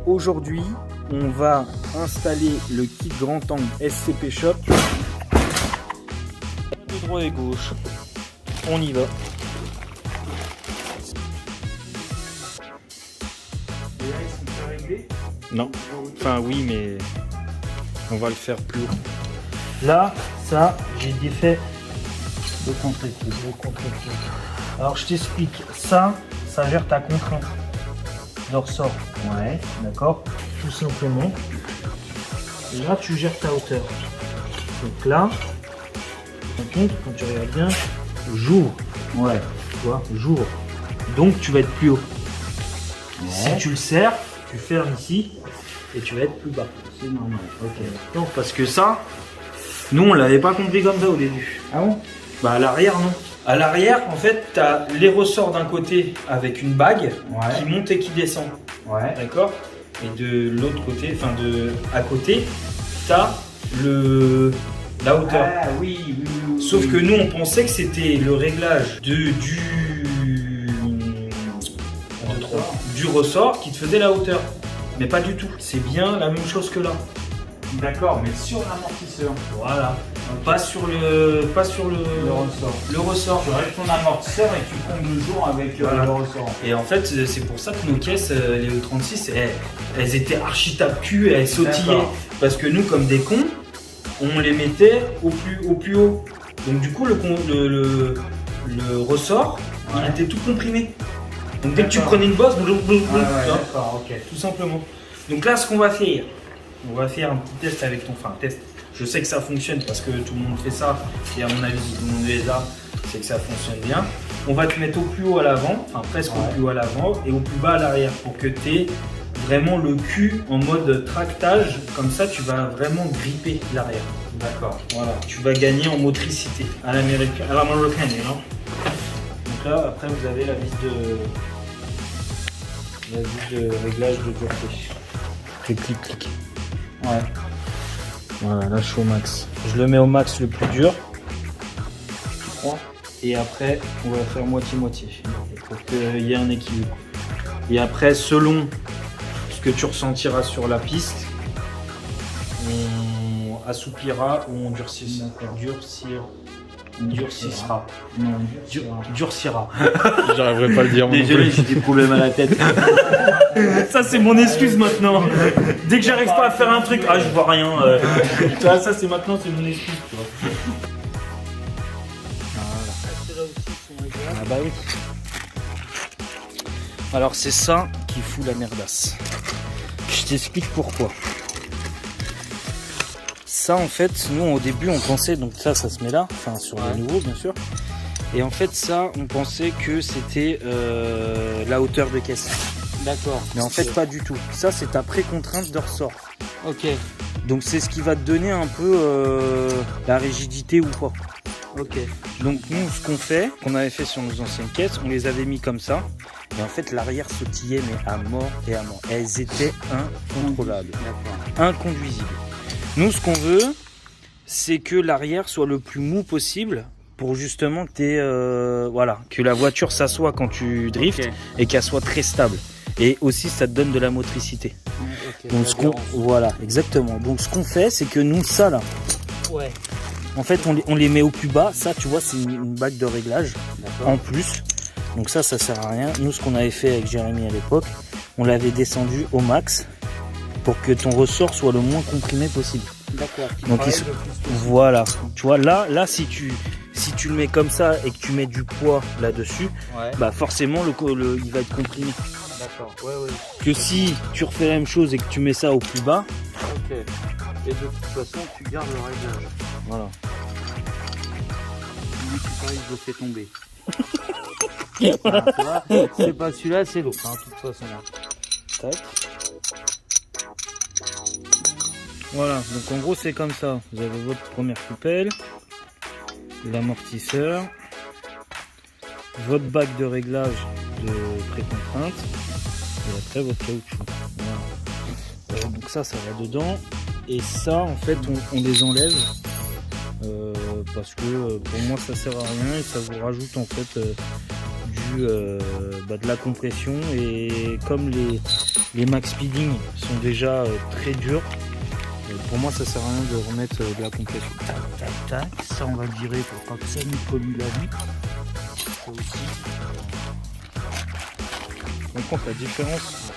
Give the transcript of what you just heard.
aujourd'hui, on va installer le kit grand angle SCP Shop. De droite et gauche, on y va. Et là, ils sont pas réglés? Non, enfin oui, mais on va le faire plus haut. Là, ça, j'ai défait le contre-écrou. Alors je t'explique, ça gère ta contrainte de ressort. Ouais, d'accord, tout simplement. Et là, tu gères ta hauteur. Donc là, quand tu regardes bien, j'ouvre. Ouais, tu vois, j'ouvre. Donc tu vas être plus haut. Ouais. Si tu le serres, tu fermes ici et tu vas être plus bas. C'est normal. Ok. Donc parce que ça, nous on l'avait pas compris comme ça au début. Ah bon? Bah à l'arrière non. À l'arrière, en fait, tu as les ressorts d'un côté avec une bague qui monte et qui descend. Ouais. D'accord? Et de l'autre côté, enfin à côté, tu as la hauteur. Ah oui. Sauf que nous, on pensait que c'était le réglage du ressort qui te faisait la hauteur. Mais pas du tout. C'est bien la même chose que là. D'accord, mais sur l'amortisseur. Voilà. Pas sur le ressort. Le ressort. Tu règles ton amortisseur et tu combles le jour avec le ressort. Et en fait, c'est pour ça que nos caisses, les E36, elles étaient archi tape-cul et elles sautillaient. Parce que nous, comme des cons, on les mettait au plus haut. Donc du coup, le ressort, il était tout comprimé. Donc dès que tu prenais une bosse, tout simplement. Donc là, ce qu'on va faire, on va faire un petit test avec ton test. Je sais que ça fonctionne parce que tout le monde fait ça. Et à mon avis, si tout le monde est là, c'est que ça fonctionne bien. On va te mettre au plus haut à l'avant, enfin presque au plus haut à l'avant et au plus bas à l'arrière pour que tu aies vraiment le cul en mode tractage. Comme ça, tu vas vraiment gripper l'arrière. D'accord. Voilà. Tu vas gagner en motricité à l'américaine, non? Donc là, après, vous avez la vis de réglage de dureté. Clic. Ouais. Voilà, là je suis au max. Je le mets au max le plus dur. Et après, on va faire moitié-moitié pour qu'il y ait un équilibre. Et après, selon ce que tu ressentiras sur la piste, on assouplira ou on durcira. Durcira. J'arriverai pas à le dire. Désolé, j'ai des problèmes à la tête. Ça, c'est mon excuse maintenant. Dès que j'arrive pas à faire un truc, je vois rien. Ça, c'est maintenant, c'est mon excuse. Tu vois. Voilà. Ah bah oui. Alors, c'est ça qui fout la merdasse. Je t'explique pourquoi. Ça, en fait, nous au début on pensait, donc ça se met là, enfin sur les nouveaux bien sûr. Et en fait ça, on pensait que c'était la hauteur de caisse. D'accord. Mais en fait pas du tout. Ça c'est ta pré-contrainte de ressort. Ok. Donc c'est ce qui va te donner un peu la rigidité ou pas. Ok. Donc nous ce qu'on fait, qu'on avait fait sur nos anciennes caisses, on les avait mis comme ça. Et en fait l'arrière sautillait mais à mort et à mort. Elles étaient incontrôlables. Inconduisibles. Nous, ce qu'on veut, c'est que l'arrière soit le plus mou possible pour justement que la voiture s'assoie quand tu driftes et qu'elle soit très stable. Et aussi, ça te donne de la motricité. Donc, voilà, exactement. Donc, ce qu'on fait, c'est que nous, ça là, en fait, on les met au plus bas. Ça, tu vois, c'est une bague de réglage en plus. Donc ça sert à rien. Nous, ce qu'on avait fait avec Jérémy à l'époque, on l'avait descendu au max pour que ton ressort soit le moins comprimé possible. D'accord. Donc voilà, tu vois là si tu le mets comme ça et que tu mets du poids là-dessus, bah forcément il va être comprimé. D'accord. Que si tu refais la même chose et que tu mets ça au plus bas. Ok. Et de toute façon tu gardes le réglage. Voilà. Si tu paries de faire tomber. Voilà, c'est pas celui-là, c'est l'autre. De toute façon. Tac. Voilà, donc en gros c'est comme ça. Vous avez votre première coupelle, l'amortisseur, votre bague de réglage de pré-contrainte et après votre caoutchouc. Voilà. Donc ça va dedans. Et ça en fait on les enlève parce que pour moi ça sert à rien et ça vous rajoute en fait de la compression. Et comme Les max speeding sont déjà très durs. Pour moi, ça sert à rien de remettre de la compression. Tac, tac, tac. Ça, on va le virer pour pas que ça nous pollue la nuit. Ça aussi. On compte la différence